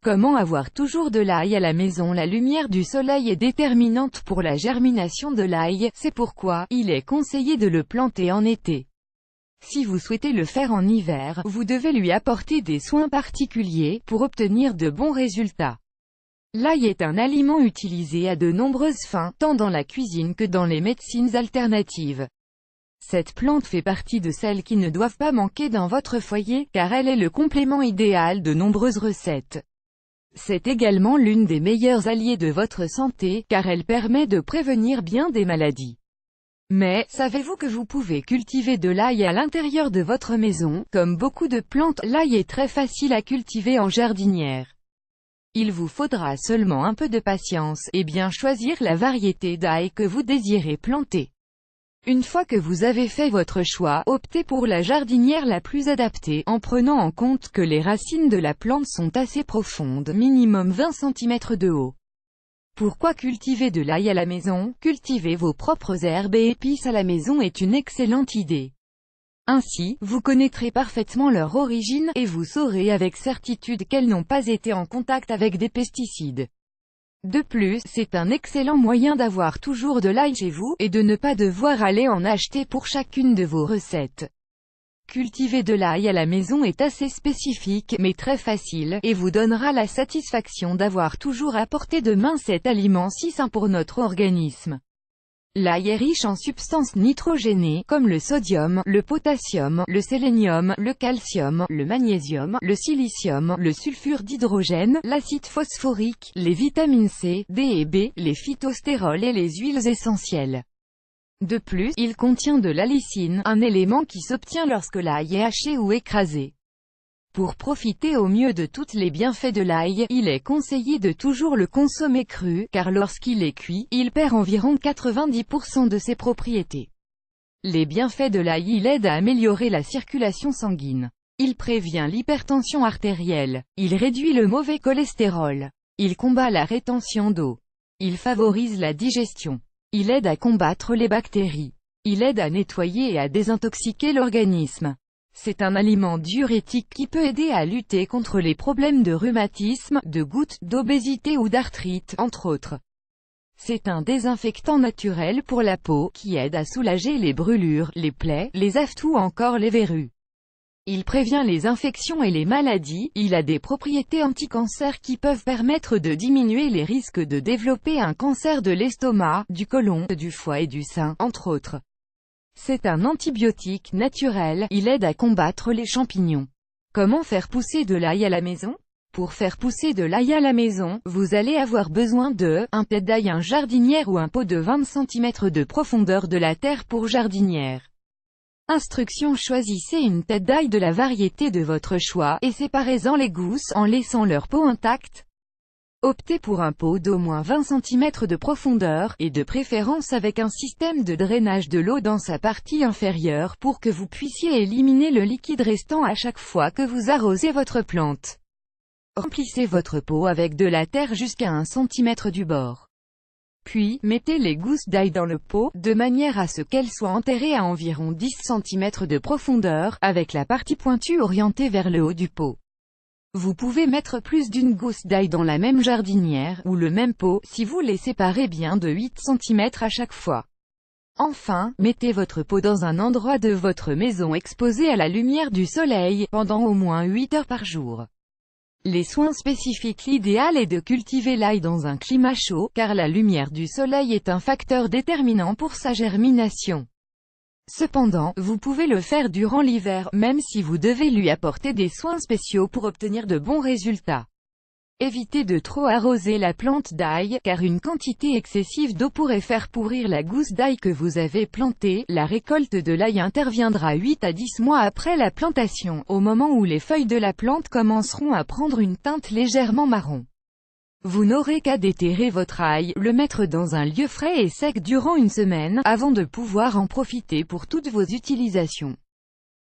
Comment avoir toujours de l'ail à la maison? La lumière du soleil est déterminante pour la germination de l'ail, c'est pourquoi il est conseillé de le planter en été. Si vous souhaitez le faire en hiver, vous devez lui apporter des soins particuliers, pour obtenir de bons résultats. L'ail est un aliment utilisé à de nombreuses fins, tant dans la cuisine que dans les médecines alternatives. Cette plante fait partie de celles qui ne doivent pas manquer dans votre foyer, car elle est le complément idéal de nombreuses recettes. C'est également l'une des meilleures alliées de votre santé, car elle permet de prévenir bien des maladies. Mais, savez-vous que vous pouvez cultiver de l'ail à l'intérieur de votre maison? Comme beaucoup de plantes, l'ail est très facile à cultiver en jardinière. Il vous faudra seulement un peu de patience, et bien choisir la variété d'ail que vous désirez planter. Une fois que vous avez fait votre choix, optez pour la jardinière la plus adaptée, en prenant en compte que les racines de la plante sont assez profondes, minimum 20 cm de haut. Pourquoi cultiver de l'ail à la maison? Cultiver vos propres herbes et épices à la maison est une excellente idée. Ainsi, vous connaîtrez parfaitement leur origine, et vous saurez avec certitude qu'elles n'ont pas été en contact avec des pesticides. De plus, c'est un excellent moyen d'avoir toujours de l'ail chez vous, et de ne pas devoir aller en acheter pour chacune de vos recettes. Cultiver de l'ail à la maison est assez spécifique, mais très facile, et vous donnera la satisfaction d'avoir toujours apporté de main cet aliment si sain pour notre organisme. L'ail est riche en substances nitrogénées, comme le sodium, le potassium, le sélénium, le calcium, le magnésium, le silicium, le sulfure d'hydrogène, l'acide phosphorique, les vitamines C, D et B, les phytostérols et les huiles essentielles. De plus, il contient de l'allicine, un élément qui s'obtient lorsque l'ail est haché ou écrasé. Pour profiter au mieux de tous les bienfaits de l'ail, il est conseillé de toujours le consommer cru, car lorsqu'il est cuit, il perd environ 90% de ses propriétés. Les bienfaits de l'ail: il aide à améliorer la circulation sanguine. Il prévient l'hypertension artérielle. Il réduit le mauvais cholestérol. Il combat la rétention d'eau. Il favorise la digestion. Il aide à combattre les bactéries. Il aide à nettoyer et à désintoxiquer l'organisme. C'est un aliment diurétique qui peut aider à lutter contre les problèmes de rhumatisme, de goutte, d'obésité ou d'arthrite, entre autres. C'est un désinfectant naturel pour la peau, qui aide à soulager les brûlures, les plaies, les aftes ou encore les verrues. Il prévient les infections et les maladies. Il a des propriétés anti-cancer qui peuvent permettre de diminuer les risques de développer un cancer de l'estomac, du côlon, du foie et du sein, entre autres. C'est un antibiotique naturel, il aide à combattre les champignons. Comment faire pousser de l'ail à la maison? Pour faire pousser de l'ail à la maison, vous allez avoir besoin de un pot d'ail, un jardinière ou un pot de 20 cm de profondeur de la terre pour jardinière. Instructions: choisissez une tête d'ail de la variété de votre choix, et séparez-en les gousses, en laissant leur peau intacte. Optez pour un pot d'au moins 20 cm de profondeur, et de préférence avec un système de drainage de l'eau dans sa partie inférieure pour que vous puissiez éliminer le liquide restant à chaque fois que vous arrosez votre plante. Remplissez votre pot avec de la terre jusqu'à 1 cm du bord. Puis, mettez les gousses d'ail dans le pot, de manière à ce qu'elles soient enterrées à environ 10 cm de profondeur, avec la partie pointue orientée vers le haut du pot. Vous pouvez mettre plus d'une gousse d'ail dans la même jardinière, ou le même pot, si vous les séparez bien de 8 cm à chaque fois. Enfin, mettez votre pot dans un endroit de votre maison exposé à la lumière du soleil, pendant au moins 8 heures par jour. Les soins spécifiques: l'idéal est de cultiver l'ail dans un climat chaud, car la lumière du soleil est un facteur déterminant pour sa germination. Cependant, vous pouvez le faire durant l'hiver, même si vous devez lui apporter des soins spéciaux pour obtenir de bons résultats. Évitez de trop arroser la plante d'ail, car une quantité excessive d'eau pourrait faire pourrir la gousse d'ail que vous avez plantée. La récolte de l'ail interviendra 8 à 10 mois après la plantation, au moment où les feuilles de la plante commenceront à prendre une teinte légèrement marron. Vous n'aurez qu'à déterrer votre ail, le mettre dans un lieu frais et sec durant une semaine, avant de pouvoir en profiter pour toutes vos utilisations.